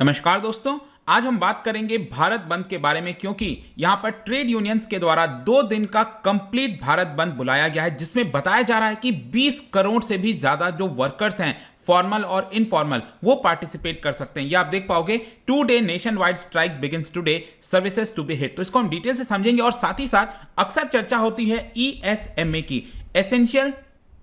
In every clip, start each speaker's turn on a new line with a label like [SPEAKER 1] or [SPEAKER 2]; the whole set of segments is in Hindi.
[SPEAKER 1] नमस्कार दोस्तों। आज हम बात करेंगे भारत बंद के बारे में, क्योंकि यहां पर ट्रेड यूनियंस के द्वारा 2 दिन का कंप्लीट भारत बंद बुलाया गया है, जिसमें बताया जा रहा है कि 20 करोड़ से भी ज्यादा जो वर्कर्स हैं फॉर्मल और इनफॉर्मल वो पार्टिसिपेट कर सकते हैं। ये आप देख पाओगे। 2 day nationwide strike begins today, services to be hit. तो इसको हम डिटेल से समझेंगे और साथ ही साथ अक्सर चर्चा होती है ESMA की, एसेंशियल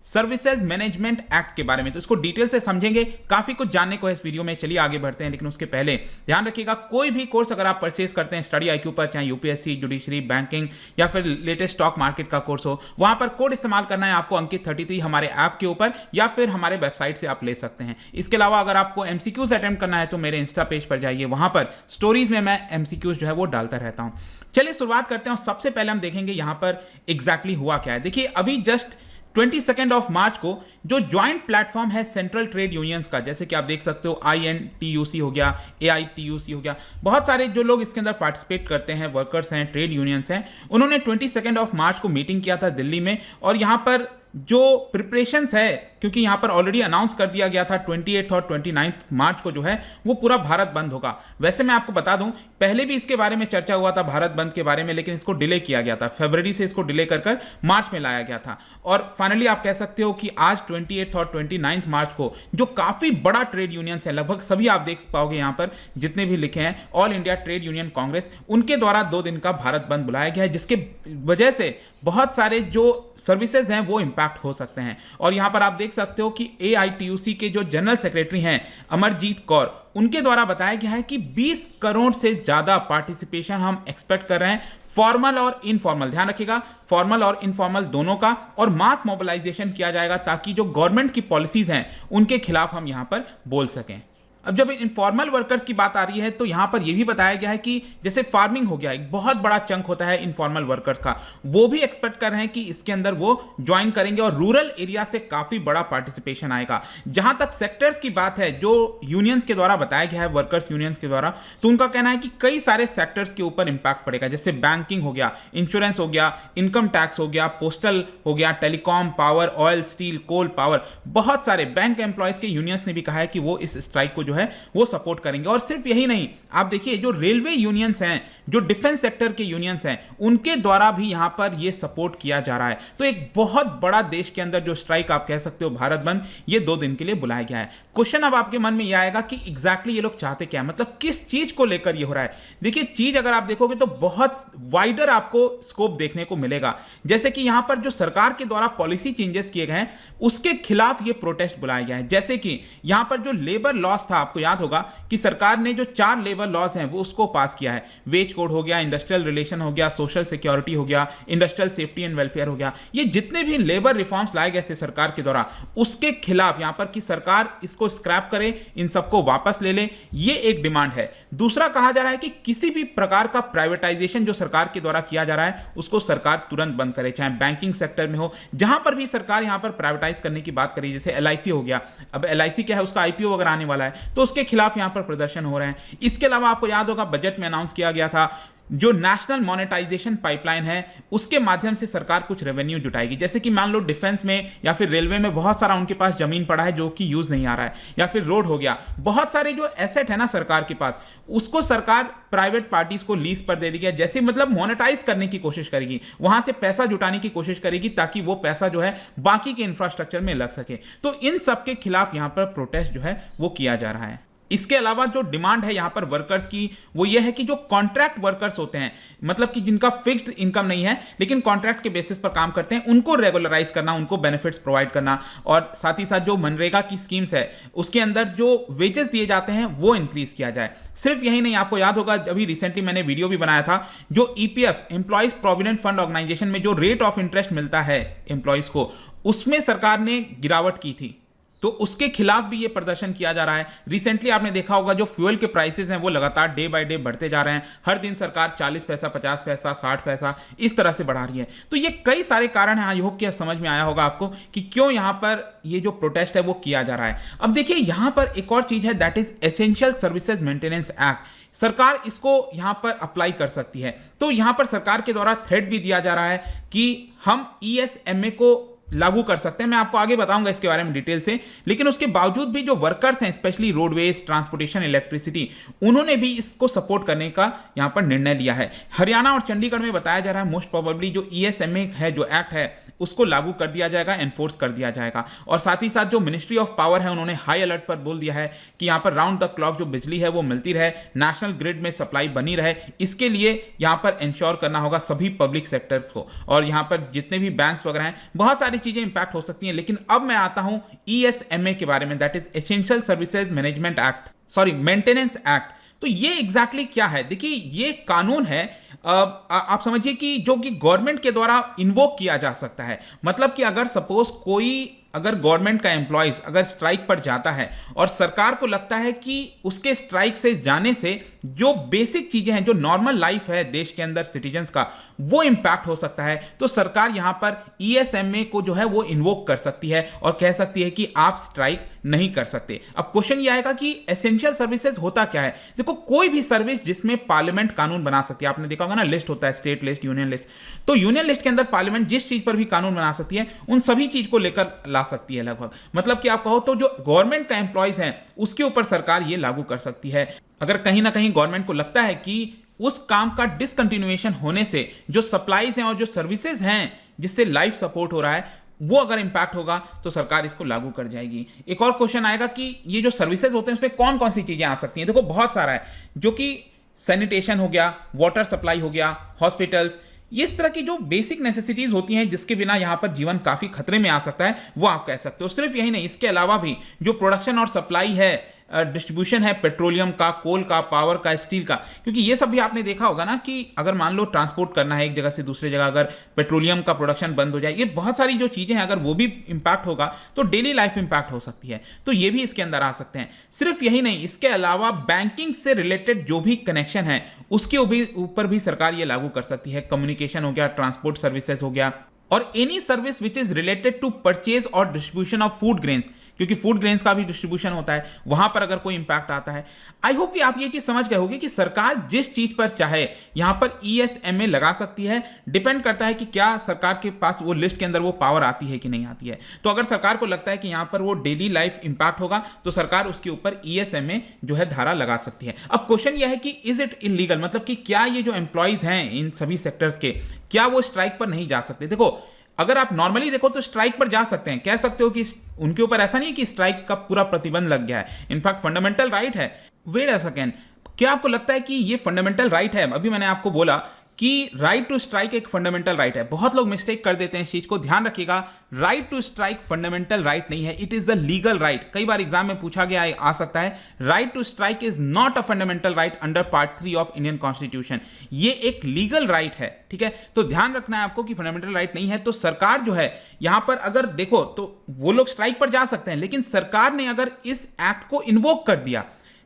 [SPEAKER 1] सर्विसेज मैनेजमेंट एक्ट के बारे में, तो इसको डिटेल से समझेंगे। काफी कुछ जानने को है इस वीडियो में। चलिए आगे बढ़ते हैं, लेकिन उसके पहले ध्यान रखिएगा, कोई भी कोर्स अगर आप परचेज करते हैं स्टडी IQ पर, चाहे यूपीएससी, जुडिशरी, बैंकिंग या फिर लेटेस्ट स्टॉक मार्केट का कोर्स हो, वहां पर कोड इस्तेमाल करना है आपको अंकित 33 हमारे ऐप के ऊपर, या फिर हमारे वेबसाइट से आप ले सकते हैं। इसके अलावा अगर आपको MCQs अटेम्प्ट करना है तो मेरे इंस्टा पेज पर जाइए, वहां पर स्टोरीज में मैं MCQs जो है वो डालता रहता हूं। चलिए शुरुआत करते हैं और सबसे पहले हम देखेंगे यहां पर एग्जैक्टली हुआ क्या है। देखिए, अभी जस्ट 22 ऑफ मार्च को जो ज्वाइंट प्लेटफॉर्म है सेंट्रल ट्रेड यूनियंस का, जैसे कि आप देख सकते हो INTUC हो गया, AITUC हो गया, बहुत सारे जो लोग इसके अंदर पार्टिसिपेट करते हैं, वर्कर्स हैं, ट्रेड यूनियंस हैं, उन्होंने 22 ऑफ मार्च को मीटिंग किया था दिल्ली में। और यहां पर जो प्रिपरेशंस है, क्योंकि यहां पर ऑलरेडी अनाउंस कर दिया गया था 28 और 29 मार्च को जो है वो पूरा भारत बंद होगा। वैसे मैं आपको बता दूं, पहले भी इसके बारे में चर्चा हुआ था भारत बंद के बारे में, लेकिन इसको डिले किया गया था। फरवरी से इसको डिले कर मार्च में लाया गया था। और फाइनली आप कह सकते हो कि आज 28 और 29 मार्च को जो काफी बड़ा ट्रेड यूनियंस है, लगभग सभी आप देख पाओगे यहां पर जितने भी लिखे हैं, all India trade union Congress, उनके द्वारा 2 दिन का भारत बंद बुलाया गया है, जिसके वजह से बहुत सारे जो सर्विसेज हैं वो इंपैक्ट हो सकते हैं। और यहां पर आप देख सकते हो कि AITUC के जो जनरल सेक्रेटरी हैं अमरजीत कौर, उनके द्वारा बताया गया है कि 20 करोड़ से ज्यादा पार्टिसिपेशन हम एक्सपेक्ट कर रहे हैं, फॉर्मल और इनफॉर्मल। ध्यान रखिएगा, फॉर्मल और इनफॉर्मल दोनों का, और मास मोबिलाइजेशन किया जाएगा ताकि जो गवर्नमेंट की पॉलिसीज हैं उनके खिलाफ हम यहां पर बोल सकें। अब जब इनफॉर्मल वर्कर्स की बात आ रही है तो यहां पर यह भी बताया गया है कि जैसे फार्मिंग हो गया, एक बहुत बड़ा चंक होता है इनफॉर्मल वर्कर्स का, वो भी एक्सपेक्ट कर रहे हैं कि इसके अंदर वो ज्वाइन करेंगे और रूरल एरिया से काफी बड़ा पार्टिसिपेशन आएगा। जहां तक सेक्टर्स की बात है जो यूनियंस के द्वारा बताया गया है, वर्कर्स यूनियंस के द्वारा, तो उनका कहना है कि कई सारे सेक्टर्स के ऊपर इंपैक्ट पड़ेगा, जैसे बैंकिंग हो गया, इंश्योरेंस हो गया, इनकम टैक्स हो गया, पोस्टल हो गया, telecom, power, oil, steel, coal power. बहुत सारे बैंक एम्प्लॉयज के यूनियंस ने भी कहा है कि वो इस स्ट्राइक को जो है वो सपोर्ट करेंगे। और सिर्फ यही नहीं, आप देखिए जो रेलवे यूनियंस हैं, जो डिफेंस सेक्टर के यूनियंस हैं, उनके द्वारा भी यहां पर ये सपोर्ट किया जा रहा है। तो एक बहुत बड़ा देश के अंदर जो स्ट्राइक आप कह सकते हो भारत बंद, ये 2 दिन के लिए बुलाया गया है। क्वेश्चन अब आपके मन में यह आएगा कि एग्जैक्टली ये लोग चाहते क्या, मतलब किस चीज को लेकर ये हो रहा है। देखिए, चीज अगर आप देखोगे तो बहुत वाइडर आपको स्कोप देखने को मिलेगा। जैसे कि यहां पर जो सरकार के द्वारा पॉलिसी चेंजेस किए गए हैं उसके खिलाफ ये प्रोटेस्ट बुलाया गया है। जैसे कि यहां पर जो लेबर लॉस था, आपको याद होगा कि सरकार ने जो 4 लेबर लॉज हैं वो उसको पास किया है। वेज कोड हो गया, इंडस्ट्रियल रिलेशन हो गया, सोशल सिक्योरिटी हो गया, इंडस्ट्रियल सेफ्टी एंड वेलफेयर हो गया। ये जितने भी लेबर रिफॉर्म्स लाए गए थे सरकार के द्वारा, उसके खिलाफ यहां पर कि सरकार इसको स्क्रैप करे, इन सबको वापस ले ले, ये एक डिमांड है। दूसरा कहा जा रहा है कि किसी भी प्रकार का प्राइवेटाइजेशन जो सरकार के द्वारा किया जा रहा है उसको सरकार तुरंत बंद करे, चाहे बैंकिंग सेक्टर में हो, जहां पर भी सरकार यहां पर प्राइवेटाइज करने की बात करी, जैसे LIC हो गया। अब LIC क्या है, उसका IPO वगैरह आने वाला है, तो उसके खिलाफ यहां पर प्रदर्शन हो रहे हैं। इसके अलावा आपको याद होगा बजट में अनाउंस किया गया था जो नेशनल मोनेटाइजेशन पाइपलाइन है, उसके माध्यम से सरकार कुछ रेवेन्यू जुटाएगी। जैसे कि मान लो डिफेंस में या फिर रेलवे में बहुत सारा उनके पास जमीन पड़ा है जो कि यूज नहीं आ रहा है, या फिर रोड हो गया, बहुत सारे जो एसेट है ना सरकार के पास, उसको सरकार प्राइवेट पार्टीज को लीज पर दे देगी, जैसे मतलब मोनेटाइज करने की कोशिश करेगी, वहां से पैसा जुटाने की कोशिश करेगी ताकि वो पैसा जो है बाकी के इंफ्रास्ट्रक्चर में लग सके। तो इन सब के खिलाफ यहां पर प्रोटेस्ट जो है वो किया जा रहा है। इसके अलावा जो डिमांड है यहां पर वर्कर्स की, वो ये है कि जो कॉन्ट्रैक्ट वर्कर्स होते हैं, मतलब कि जिनका फिक्स्ड इनकम नहीं है लेकिन कॉन्ट्रैक्ट के बेसिस पर काम करते हैं, उनको रेगुलराइज करना, उनको बेनिफिट्स प्रोवाइड करना, और साथ ही साथ जो मनरेगा की स्कीम्स है उसके अंदर जो वेजेस दिए जाते हैं वो इंक्रीज किया जाए। सिर्फ यही नहीं, आपको याद होगा अभी रिसेंटली मैंने वीडियो भी बनाया था, जो EPF employees provident fund organisation में जो रेट ऑफ इंटरेस्ट मिलता है एम्प्लॉइज को, उसमें सरकार ने गिरावट की थी, तो उसके खिलाफ भी ये प्रदर्शन किया जा रहा है। रिसेंटली आपने देखा होगा जो फ्यूल के प्राइसेस हैं वो लगातार डे बाय डे बढ़ते जा रहे हैं। हर दिन सरकार 40 पैसा, 50 पैसा, 60 पैसा इस तरह से बढ़ा रही है। तो ये कई सारे कारण हैं। आई होप कि समझ में आया होगा आपको कि क्यों यहां पर ये जो प्रोटेस्ट है वो किया जा रहा है। अब देखिए, यहां पर एक और चीज है, that is essential services maintenance act. सरकार इसको यहां पर अप्लाई कर सकती है। तो यहां पर सरकार के द्वारा थ्रेट भी दिया जा रहा है कि हम ESMA को लागू कर सकते हैं। मैं आपको आगे बताऊंगा इसके बारे में डिटेल से। लेकिन उसके बावजूद भी जो वर्कर्स हैं, स्पेशली रोडवेज, ट्रांसपोर्टेशन, इलेक्ट्रिसिटी, उन्होंने भी इसको सपोर्ट करने का यहां पर निर्णय लिया है। हरियाणा और चंडीगढ़ में बताया जा रहा है मोस्ट प्रोबेबली जो ईएसएमए है, जो एक्ट है, उसको लागू कर दिया जाएगा, एनफोर्स कर दिया जाएगा। और साथ ही साथ जो मिनिस्ट्री ऑफ पावर है, उन्होंने हाई अलर्ट पर बोल दिया है कि यहां पर राउंड द क्लॉक जो बिजली है वो मिलती रहे, नेशनल ग्रिड में सप्लाई बनी रहे। इसके लिए यहां पर इंश्योर करना होगा सभी पब्लिक सेक्टर को, और यहां पर जितने भी बैंक्स वगैरह हैं, बहुत सारी चीजें इंपैक्ट हो सकती हैं। लेकिन अब मैं आता हूं ईएसएमए के बारे में, that is essential services management act, sorry maintenance act. तो ये एग्जैक्टली क्या है? देखिए, ये कानून है, आप समझिए कि जो कि गवर्नमेंट के द्वारा इन्वोक किया जा सकता है। मतलब कि अगर सपोज कोई, अगर गवर्नमेंट का एम्प्लॉयज अगर स्ट्राइक पर जाता है और सरकार को लगता है कि उसके स्ट्राइक से जाने से जो बेसिक चीजें हैं, जो नॉर्मल लाइफ है देश के अंदर सिटीजन्स का, वो इंपैक्ट हो सकता है, तो सरकार यहां पर ईएसएमए को जो है वो इन्वोक कर सकती है और कह सकती है कि आप स्ट्राइक नहीं कर सकते। अब क्वेश्चन ये आएगा कि एसेंशियल सर्विसेज होता क्या है? देखो, कोई भी सर्विस जिसमें पार्लियामेंट कानून बना सकती है, आपने देखा होगा ना, लिस्ट होता है, स्टेट लिस्ट, यूनियन लिस्ट। तो यूनियन लिस्ट के अंदर पार्लियामेंट जिस चीज पर भी कानून बना सकती है, उन सभी चीज को लेकर ला सकती है लगभग। मतलब कि आप कहो तो जो गवर्नमेंट का एम्प्लॉयज है उसके ऊपर सरकार ये लागू कर सकती है। अगर कहीं ना कहीं गवर्नमेंट को लगता है कि उस काम का डिसकंटिन्यूएशन होने से जो सप्लाईज हैं और जो सर्विसेज हैं जिससे लाइफ सपोर्ट हो रहा है, वो अगर इंपैक्ट होगा तो सरकार इसको लागू कर जाएगी। एक और क्वेश्चन आएगा कि ये जो सर्विसेज होते हैं उसमें कौन कौन सी चीजें आ सकती हैं? देखो, बहुत सारा है, जो कि सैनिटेशन हो गया, वाटर सप्लाई हो गया, हॉस्पिटल्स, ये इस तरह की जो बेसिक नेसेसिटीज होती हैं जिसके बिना यहां पर जीवन काफी खतरे में आ सकता है, वो आप कह सकते हो। सिर्फ यही नहीं, इसके अलावा भी जो प्रोडक्शन और सप्लाई है, डिस्ट्रीब्यूशन है, पेट्रोलियम का, कोल का, पावर का, स्टील का, क्योंकि ये सब भी आपने देखा होगा ना कि अगर मान लो ट्रांसपोर्ट करना है एक जगह से दूसरी जगह, अगर पेट्रोलियम का प्रोडक्शन बंद हो जाए, ये बहुत सारी जो चीजें हैं, अगर वो भी इंपैक्ट होगा तो डेली लाइफ इंपैक्ट हो सकती है। तो ये भी इसके अंदर आ सकते हैं। सिर्फ यही नहीं, इसके अलावा बैंकिंग से रिलेटेड जो भी कनेक्शन है उसके ऊपर भी सरकार ये लागू कर सकती है। कम्युनिकेशन हो गया, ट्रांसपोर्ट सर्विसेज हो गया, और any service which is related to purchase और डिस्ट्रीब्यूशन ऑफ फूड ग्रेन्स, क्योंकि फूड ग्रेन्स का भी डिस्ट्रीब्यूशन होता है, वहां पर अगर कोई इंपैक्ट आता है। आई होप कि आप ये चीज समझ गए होंगे कि सरकार जिस चीज पर चाहे यहां पर ईएसएमए लगा सकती है। डिपेंड करता है कि क्या सरकार के पास वो लिस्ट के अंदर वो पावर आती है कि नहीं आती है। तो अगर सरकार को लगता है कि यहां पर वो डेली लाइफ इंपैक्ट होगा तो सरकार उसके ऊपर ईएसएमए जो है धारा लगा सकती है। अब क्वेश्चन यह है कि इज इट इलीगल, मतलब कि क्या ये जो एम्प्लॉइज हैं इन सभी सेक्टर्स के, क्या वो स्ट्राइक पर नहीं जा सकते? देखो, अगर आप नॉर्मली देखो तो स्ट्राइक पर जा सकते हैं, कह सकते हो कि उनके ऊपर ऐसा नहीं कि स्ट्राइक का पूरा प्रतिबंध लग गया है, इनफैक्ट फंडामेंटल राइट है। वेट अ सेकेंड, क्या आपको लगता है कि ये फंडामेंटल राइट है? अभी मैंने आपको बोला कि राइट टू स्ट्राइक एक फंडामेंटल राइट है। बहुत लोग मिस्टेक कर देते हैं इस चीज को, ध्यान रखिएगा। Right to strike fundamental right नहीं है, it is the legal right. कई बार एग्जाम में पूछा गया आ सकता है, right to strike is not a fundamental right under part 3 of Indian constitution. ये एक लीगल राइट है, ठीक है? तो ध्यान रखना है आपको कि फंडामेंटल राइट नहीं है। तो सरकार जो है यहां पर अगर देखो तो वो लोग स्ट्राइक पर जा सकते हैं, लेकिन सरकार ने अगर इस एक्ट को इन्वोक कर दिया,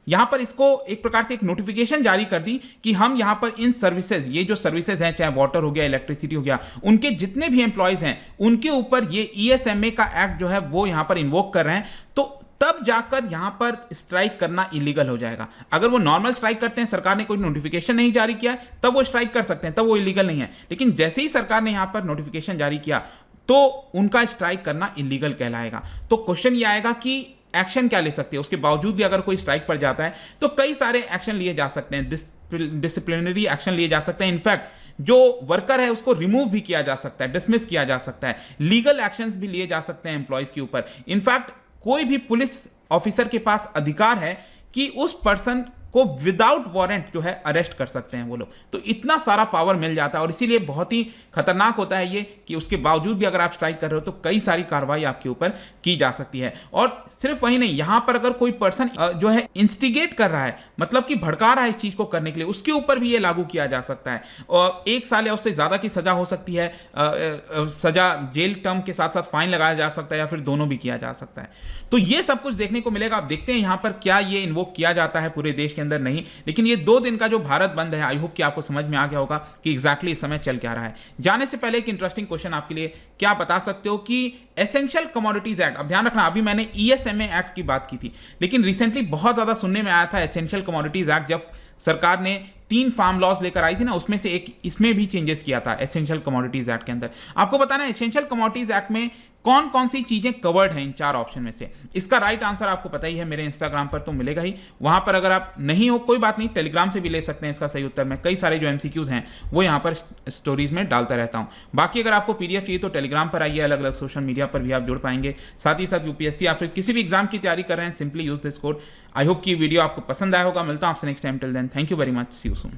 [SPEAKER 1] यहां पर इसको एक प्रकार से एक नोटिफिकेशन जारी कर दी कि हम यहां पर इन सर्विसेज, ये जो सर्विसेज हैं, चाहे वाटर हो गया, इलेक्ट्रिसिटी हो गया, उनके जितने भी एम्प्लॉयज हैं उनके ऊपर ये ईएसएमए का एक्ट जो है वो यहां पर इन्वोक कर रहे हैं, तो तब जाकर यहां पर स्ट्राइक करना इलीगल हो जाएगा। अगर वो नॉर्मल स्ट्राइक करते हैं, सरकार ने कोई नोटिफिकेशन नहीं जारी किया, तब वो स्ट्राइक कर सकते हैं, तब वो इलीगल नहीं है। लेकिन जैसे ही सरकार ने यहां पर नोटिफिकेशन जारी किया तो उनका स्ट्राइक करना इलीगल कहलाएगा। तो क्वेश्चन ये आएगा कि एक्शन क्या ले सकते हैं? उसके बावजूद भी अगर कोई स्ट्राइक पर जाता है तो कई सारे एक्शन लिए जा सकते हैं, डिसिप्लिनरी एक्शन लिए जा सकते हैं। इनफैक्ट जो वर्कर है उसको रिमूव भी किया जा सकता है, डिसमिस किया जा सकता है, लीगल एक्शंस भी लिए जा सकते हैं एम्प्लॉयज के ऊपर। इनफैक्ट कोई भी पुलिस ऑफिसर के पास अधिकार है कि उस पर्सन को विदाउट वारंट जो है अरेस्ट कर सकते हैं वो लोग। तो इतना सारा पावर मिल जाता है, और इसीलिए बहुत ही खतरनाक होता है ये कि उसके बावजूद भी अगर आप स्ट्राइक कर रहे हो तो कई सारी कार्रवाई आपके ऊपर की जा सकती है। और सिर्फ वही नहीं, यहां पर अगर कोई पर्सन जो है इंस्टिगेट कर रहा है, मतलब कि भड़का रहा है इस चीज को करने के लिए, उसके ऊपर भी ये लागू किया जा सकता है और 1 साल या उससे ज्यादा की सजा हो सकती है। सजा जेल टर्म के साथ साथ फाइन लगाया जा सकता है या फिर दोनों भी किया जा सकता है। तो ये सब कुछ देखने को मिलेगा। आप देखते हैं यहां पर क्या ये इन्वोक किया जाता है पूरे देश के अंदर, नहीं। लेकिन ये 2 दिन का जो भारत बंद है, आई होप कि आपको समझ में आ गया होगा कि एग्जैक्टली इस समय चल क्या रहा है। जाने से पहले एक इंटरेस्टिंग क्वेश्चन आपके लिए, क्या आप बता सकते हो कि एसेंशियल कमोडिटीज एक्ट, अब ध्यान रखना अभी मैंने ईएसएमए एक्ट की बात की थी, लेकिन रिसेंटली बहुत ज्यादा सुनने में आया था एसेंशियल कमोडिटीज एक्ट, जब सरकार ने 3 फार्म लॉज लेकर आई थी ना, उसमें से एक इसमें भी चेंजेस किया था एसेंशियल कमोडिटीज एक्ट के अंदर। आपको बताना है एसेंशियल कमोडिटीज एक्ट में कौन कौन सी चीजें कवर्ड हैं इन 4 ऑप्शन में से। इसका राइट आंसर आपको पता ही है, मेरे इंस्टाग्राम पर तो मिलेगा ही, वहां पर अगर आप नहीं हो कोई बात नहीं, टेलीग्राम से भी ले सकते हैं इसका सही उत्तर। मैं कई सारे जो एमसीक्यूज हैं वो यहाँ पर स्टोरीज में डालता रहता हूँ। बाकी अगर आपको पीडीएफ चाहिए तो टेलीग्राम पर आइए, अलग अलग सोशल मीडिया पर भी आप जुड़ पाएंगे। साथ ही साथ यूपीएससी या फिर किसी भी एग्जाम की तैयारी कर रहे हैं, simply use this code. I hope कि वीडियो आपको पसंद आया होगा। मिलता हूं आपसे next time, till then thank you very much, see you soon.